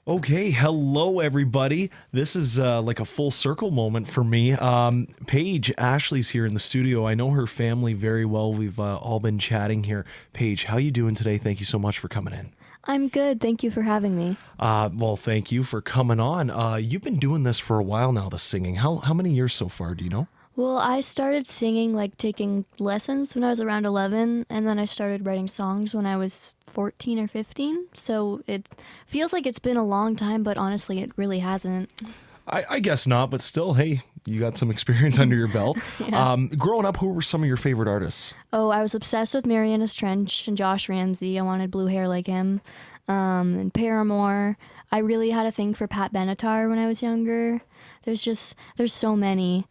Okay, hello everybody. This is like a full circle moment for me. Paige Ashley's here in the studio. I know her family very well. We've all been chatting here. Paige, how you doing today? Thank you so much for coming in. I'm good. Thank you for having me. Well, thank you for coming on. You've been doing this for a while now, the singing. How many years so far? Do you know? Well, I started singing, like taking lessons when I was around 11, and then I started writing songs when I was 14 or 15. So it feels like it's been a long time, but honestly, it really hasn't. I guess not, but still, hey, you got some experience under your belt. Yeah. Growing up, who were some of your favorite artists? Oh, I was obsessed with Marianas Trench and Josh Ramsey. I wanted blue hair like him. And Paramore. I really had a thing for Pat Benatar when I was younger. There's so many.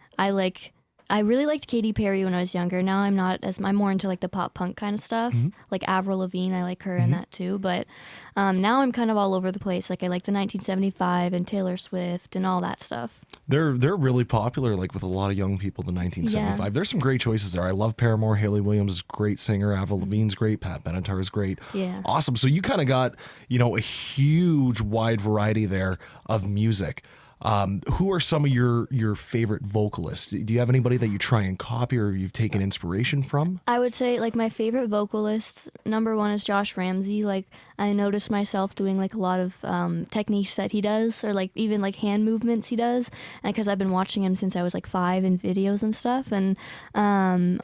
I really liked Katy Perry when I was younger. Now I'm more into like the pop punk kind of stuff. Like Avril Lavigne, I like her in that too. But now I'm kind of all over the place. Like I like the 1975 and Taylor Swift and all that stuff. They're really popular, like with a lot of young people. The 1975. Yeah. There's some great choices there. I love Paramore. Haley Williams is a great singer. Avril Lavigne's great. Pat Benatar is great. Yeah. Awesome. So you kind of got a huge wide variety there of music. Who are some of your favorite vocalists? Do you have anybody that you try and copy or you've taken inspiration from? I would say like my favorite vocalist, number one is Josh Ramsey. Like I notice myself doing like a lot of techniques that he does, or like even like hand movements he does, and because I've been watching him since I was like 5 in videos and stuff. And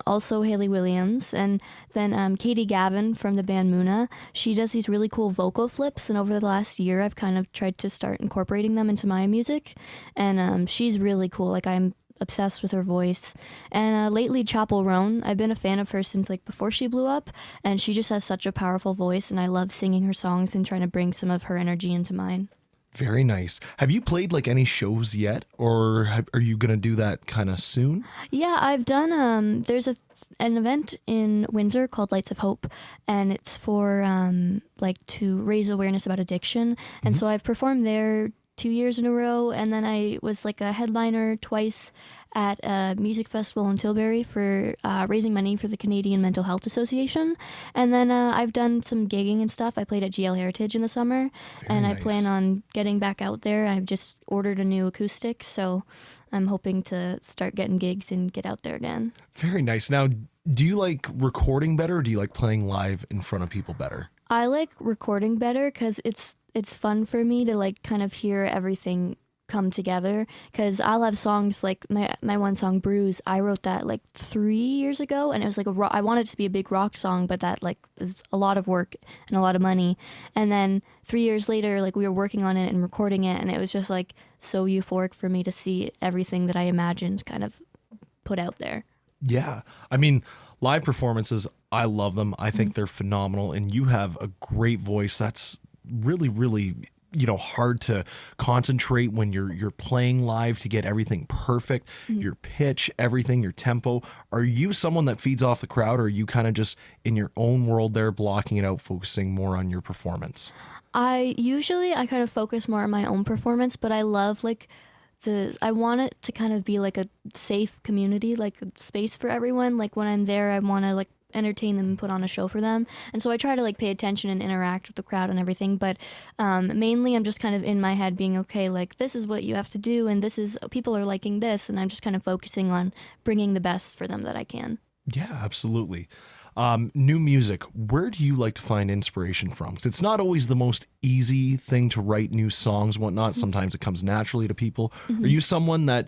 also Haley Williams, and then Katie Gavin from the band Muna. She does these really cool vocal flips, and over the last year I've kind of tried to start incorporating them into my music. And she's really cool. Like I'm obsessed with her voice. And lately Chapel Roan, I've been a fan of her since like before she blew up, and she just has such a powerful voice, and I love singing her songs and trying to bring some of her energy into mine. Very nice. Have you played like any shows yet, or are you gonna do that kind of soon? Yeah, I've done there's an event in Windsor called Lights of Hope, and it's for like to raise awareness about addiction. And so I've performed there 2 years in a row, and then I was like a headliner twice at a music festival in Tilbury for raising money for the Canadian Mental Health Association. And then I've done some gigging and stuff. I played at GL Heritage in the summer. Very and I nice. plan on getting back out there. I've just ordered a new acoustic, so I'm hoping to start getting gigs and get out there again. Very nice. Now, do you like recording better, or do you like playing live in front of people better? I like recording better because it's fun for me to like kind of hear everything come together, because I'll have songs like my one song Bruise. I wrote that like 3 years ago, and it was like I wanted it to be a big rock song, but that like is a lot of work and a lot of money. And then 3 years later, like we were working on it and recording it, and it was just like so euphoric for me to see everything that I imagined kind of put out there. Yeah. I mean, live performances, I love them. I think they're phenomenal, and you have a great voice. That's really, really, hard to concentrate when you're playing live to get everything perfect, your pitch, everything, your tempo. Are you someone that feeds off the crowd, or are you kind of just in your own world there, blocking it out, focusing more on your performance? I kind of focus more on my own performance, but I love like I want it to kind of be like a safe community, like a space for everyone. Like when I'm there, I want to like entertain them and put on a show for them. And so I try to like pay attention and interact with the crowd and everything. But mainly I'm just kind of in my head being, okay, like this is what you have to do, and people are liking this. And I'm just kind of focusing on bringing the best for them that I can. Yeah, absolutely. New music, where do you like to find inspiration from? 'Cause it's not always the most easy thing to write new songs, whatnot. Sometimes it comes naturally to people. Are you someone that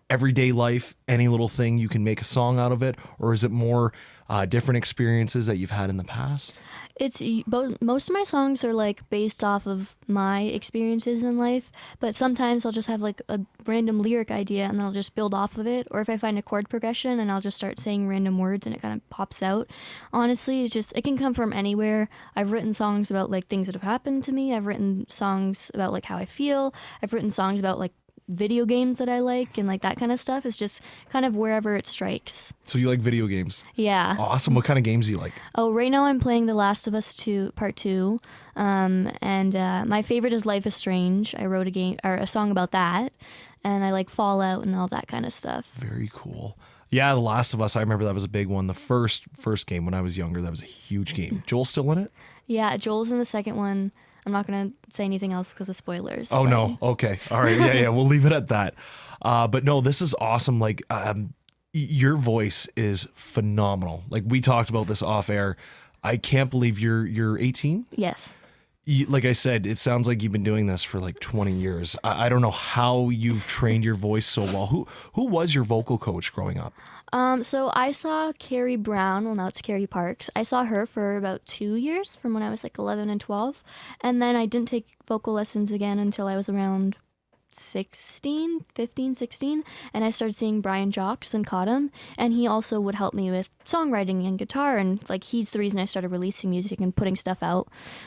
everyday life, any little thing, you can make a song out of it? Or is it more different experiences that you've had in the past? It's both. Most of my songs are like based off of my experiences in life, but sometimes I'll just have like a random lyric idea and then I'll just build off of it. Or if I find a chord progression and I'll just start saying random words and it kind of pops out. Honestly, it can come from anywhere. I've written songs about like things that have happened to me. I've written songs about like how I feel. I've written songs about like video games that I like and like that kind of stuff. Is just kind of wherever it strikes. So you like video games? Yeah. Awesome. What kind of games do you like? Oh, right now I'm playing The Last of Us 2 Part 2. And my favorite is Life is Strange. I wrote a song about that. And I like Fallout and all that kind of stuff. Very cool. Yeah, The Last of Us, I remember that was a big one. The first game when I was younger, that was a huge game. Joel's still in it? Yeah, Joel's in the second one. I'm not gonna say anything else because of spoilers. Oh but- no. Okay. All right. Yeah. We'll leave it at that. But no, this is awesome. Like, your voice is phenomenal. Like, we talked about this off air. I can't believe you're 18. Yes. Like I said, it sounds like you've been doing this for like 20 years. I don't know how you've trained your voice so well. Who was your vocal coach growing up? So I saw Carrie Brown. Well, now it's Carrie Parks. I saw her for about 2 years, from when I was like 11 and 12, and then I didn't take vocal lessons again until I was around 15, 16, and I started seeing Brian Jocks and caught him, and he also would help me with songwriting and guitar, and like he's the reason I started releasing music and putting stuff out.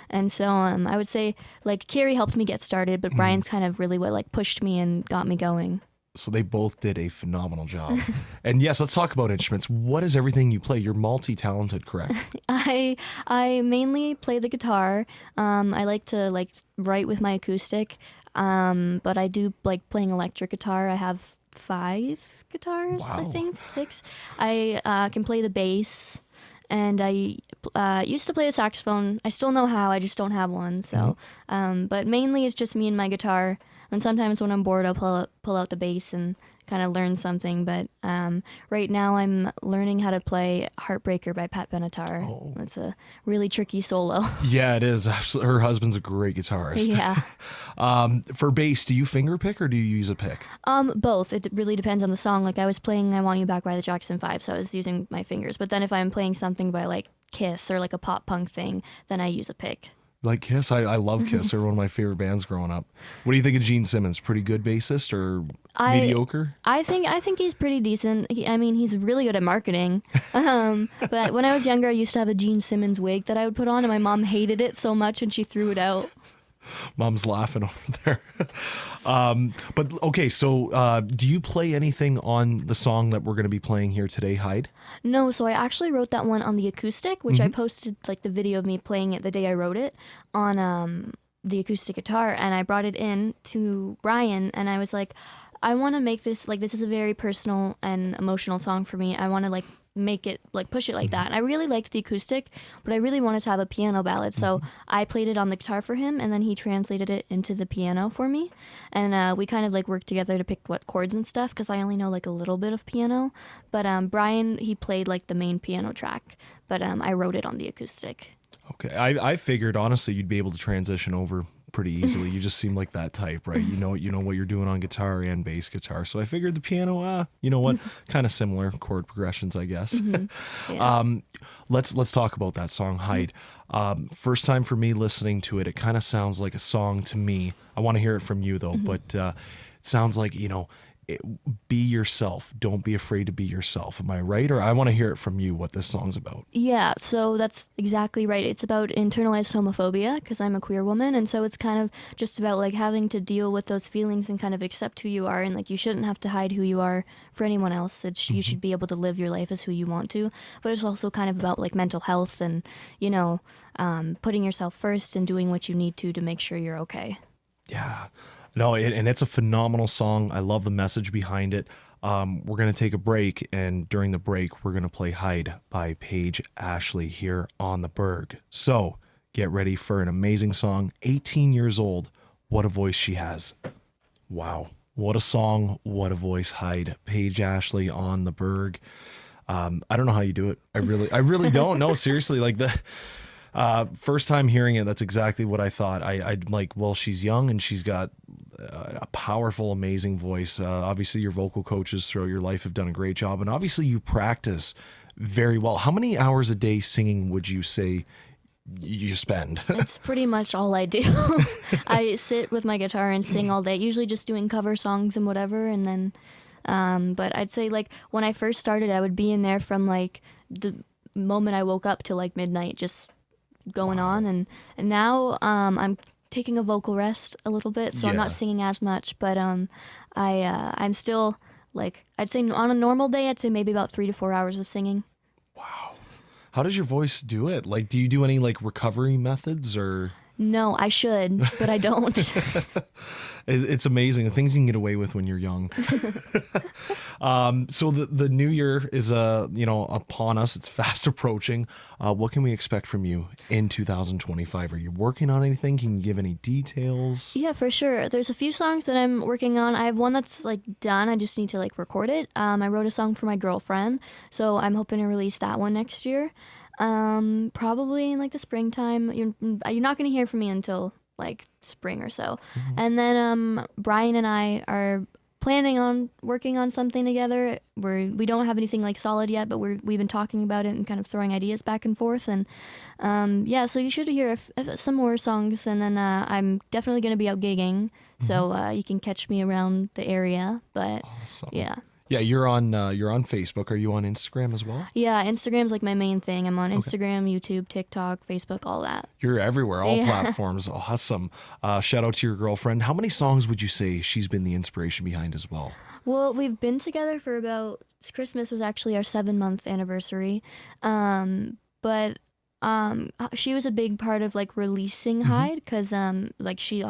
And so I would say like Carrie helped me get started, but Brian's kind of really what like pushed me and got me going. So they both did a phenomenal job. And yes, let's talk about instruments. What is everything you play? You're multi-talented, correct? I mainly play the guitar. I like to like write with my acoustic, but I do like playing electric guitar. I have 5 guitars, I think 6. I can play the bass, and I used to play the saxophone. I still know how. I just don't have one. So, but mainly it's just me and my guitar. And sometimes when I'm bored, I'll pull out the bass and kind of learn something. But right now I'm learning how to play Heartbreaker by Pat Benatar. Oh. It's a really tricky solo. Yeah, it is. Absolutely. Her husband's a great guitarist. Yeah. For bass, do you finger pick or do you use a pick? Both. It really depends on the song. Like I was playing I Want You Back by the Jackson 5, so I was using my fingers. But then if I'm playing something by like Kiss or like a pop punk thing, then I use a pick. Like Kiss? I love Kiss. They're one of my favorite bands growing up. What do you think of Gene Simmons? Pretty good bassist or mediocre? I think he's pretty decent. He's really good at marketing. But when I was younger, I used to have a Gene Simmons wig that I would put on, and my mom hated it so much, and she threw it out. Mom's laughing over there. But okay, so do you play anything on the song that we're going to be playing here today, Hide? No, so I actually wrote that one on the acoustic, which I posted like the video of me playing it the day I wrote it on the acoustic guitar, and I brought it in to Brian, and I was like, I want to make this, like, this is a very personal and emotional song for me. I want to like make it, like push it like that. And I really liked the acoustic, but I really wanted to have a piano ballad. So I played it on the guitar for him, and then he translated it into the piano for me. And we kind of like worked together to pick what chords and stuff, because I only know like a little bit of piano. But Brian, he played like the main piano track, but I wrote it on the acoustic. Okay, I figured honestly you'd be able to transition over pretty easily. You just seem like that type, right? You know what you're doing on guitar and bass guitar. So I figured the piano, you know what, kind of similar chord progressions, I guess. Yeah. Let's talk about that song, Hide. First time for me listening to it, it kind of sounds like a song to me. I want to hear it from you though, but it sounds like, be yourself. Don't be afraid to be yourself. Am I right? Or I want to hear it from you what this song's about. Yeah, so that's exactly right. It's about internalized homophobia, because I'm a queer woman, and so it's kind of just about like having to deal with those feelings and kind of accept who you are, and like you shouldn't have to hide who you are for anyone else. You should be able to live your life as who you want to. But it's also kind of about like mental health and, putting yourself first and doing what you need to make sure you're okay. Yeah. No, and it's a phenomenal song. I love the message behind it. We're going to take a break, and during the break, we're going to play Hide by Paige Ashley here on the Berg. So get ready for an amazing song. 18 years old. What a voice she has. Wow. What a song. What a voice. Hide. Paige Ashley on the Berg. I don't know how you do it. I really don't. No, seriously. Like first time hearing it, that's exactly what I thought. I'd like, well, she's young and she's got a powerful, amazing voice. Obviously, your vocal coaches throughout your life have done a great job, and obviously you practice very well. How many hours a day singing would you say you spend? That's pretty much all I do. I sit with my guitar and sing all day, usually just doing cover songs and whatever, and then but I'd say like when I first started, I would be in there from like the moment I woke up till like midnight, just going on, and now I'm taking a vocal rest a little bit, so I'm not singing as much, but I'm still like, I'd say on a normal day, I'd say maybe about 3 to 4 hours of singing. Wow. How does your voice do it? Like, do you do any like recovery methods or? No, I should, but I don't. It's amazing the things you can get away with when you're young. So the new year is upon us. It's fast approaching. What can we expect from you in 2025? Are you working on anything? Can you give any details? Yeah, for sure. There's a few songs that I'm working on. I have one that's like done. I just need to like record it. I wrote a song for my girlfriend, so I'm hoping to release that one next year. Probably in like the springtime. You're not going to hear from me until like spring or so. Mm-hmm. And then Brian and I are planning on working on something together. We don't have anything like solid yet, but we've been talking about it and kind of throwing ideas back and forth. And so you should hear some more songs. And then I'm definitely going to be out gigging, so you can catch me around the area. But awesome. Yeah. Yeah, you're on Facebook. Are you on Instagram as well? Yeah, Instagram's like my main thing. I'm on Instagram, YouTube, TikTok, Facebook, all that. You're everywhere, all platforms. Awesome. Shout out to your girlfriend. How many songs would you say she's been the inspiration behind as well? Well, we've been together for Christmas was actually our 7-month anniversary. But she was a big part of like releasing Hyde, because like she's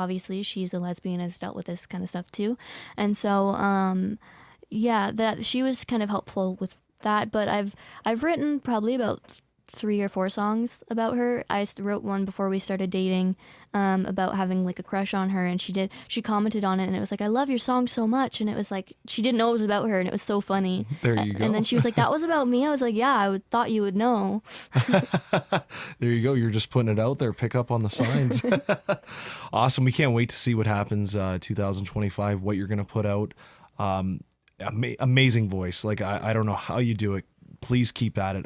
a lesbian, has dealt with this kind of stuff too. And so that she was kind of helpful with that. But I've written probably about 3 or 4 songs about her. I wrote one before we started dating about having like a crush on her, and she commented on it, and it was like, I love your song so much, and it was like she didn't know it was about her, and it was so funny. There you go. And then she was like, that was about me. I was like, yeah, thought you would know. There you go. You're just putting it out there. Pick up on the signs. Awesome. We can't wait to see what happens 2025, what you're going to put out. Amazing voice. Like, I don't know how you do it. Please keep at it.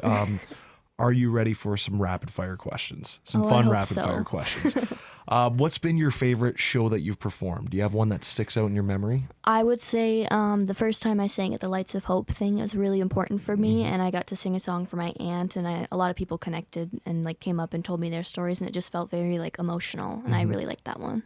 Are you ready for some rapid fire questions? Some fun rapid fire questions. What's been your favorite show that you've performed? Do you have one that sticks out in your memory? I would say the first time I sang at the Lights of Hope thing was really important for me, and I got to sing a song for my aunt, and a lot of people connected and like came up and told me their stories, and it just felt very like emotional, and I really liked that one.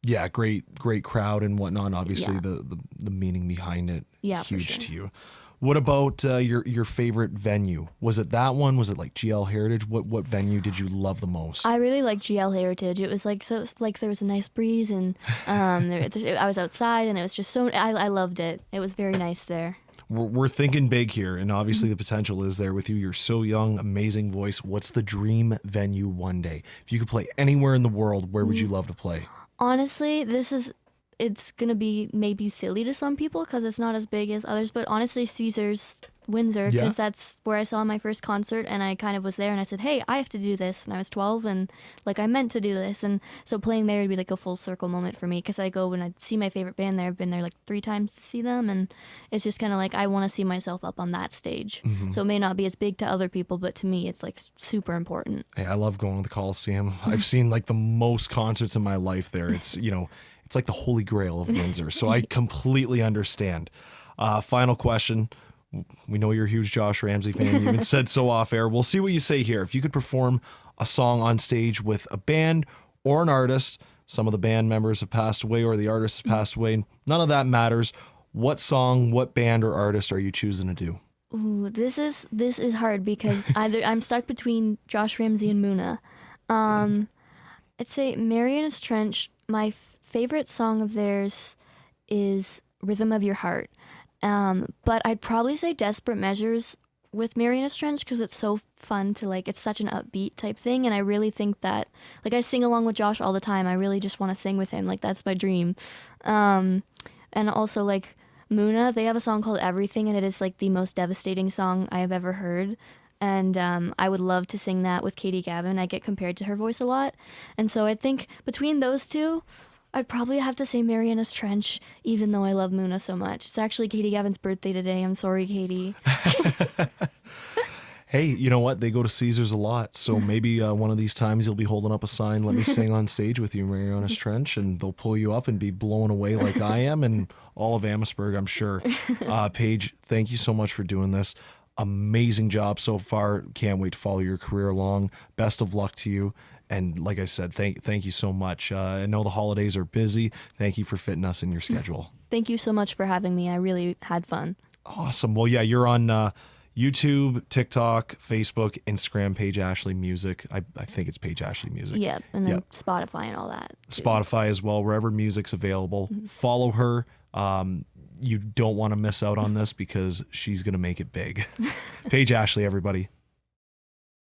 Yeah, great crowd and whatnot. Obviously, the meaning behind it, huge to you. What about your favorite venue? Was it that one? Was it like GL Heritage? What venue did you love the most? I really liked GL Heritage. It was like there was a nice breeze, and I was outside, and it was just so I loved it. It was very nice there. We're thinking big here, and obviously the potential is there with you. You're so young, amazing voice. What's the dream venue one day? If you could play anywhere in the world, where would you love to play? Honestly, it's going to be maybe silly to some people because it's not as big as others, but honestly, Caesars Windsor, because that's where I saw my first concert, and I kind of was there, and I said, hey, I have to do this, and I was 12, and like I meant to do this, and so playing there would be like a full circle moment for me, because I go when I see my favorite band there. I've been there like 3 times to see them, and it's just kind of like I want to see myself up on that stage. So it may not be as big to other people, but to me it's like super important. Hey, I love going to the Coliseum. I've seen like the most concerts in my life there. It's it's like the holy grail of Windsor, so I completely understand. Final question. We know you're a huge Josh Ramsey fan. You even said so off air. We'll see what you say here. If you could perform a song on stage with a band or an artist, some of the band members have passed away or the artist has passed away, none of that matters. What song, what band or artist are you choosing to do? Ooh, this is hard because I'm stuck between Josh Ramsey and Muna. I'd say Marianas Trench. My favorite song of theirs is Rhythm of Your Heart. But I'd probably say Desperate Measures with Marianas Trench because it's so fun to like, it's such an upbeat type thing. And I really think that, like, I sing along with Josh all the time. I really just want to sing with him. Like, that's my dream. And also like Muna, they have a song called Everything, and it is like the most devastating song I have ever heard. And I would love to sing that with Katie Gavin. I get compared to her voice a lot. And so I think between those two, I'd probably have to say Marianas Trench, even though I love Muna so much. It's actually Katie Gavin's birthday today. I'm sorry, Katie. Hey, you know what? They go to Caesars a lot, so maybe one of these times you'll be holding up a sign, let me sing on stage with you, Marianas Trench, and they'll pull you up and be blown away like I am and all of Amherstburg, I'm sure. Paige, thank you so much for doing this. Amazing job so far. Can't wait to follow your career along. Best of luck to you. And like I said, thank you so much. I know the holidays are busy. Thank you for fitting us in your schedule. Thank you so much for having me. I really had fun. Awesome. Well, yeah, you're on YouTube, TikTok, Facebook, Instagram, Paige Ashley Music. I think it's Paige Ashley Music. Yeah, and then Spotify and all that. Too. Spotify as well, wherever music's available. Follow her. You don't want to miss out on this because she's going to make it big. Paige Ashley, everybody.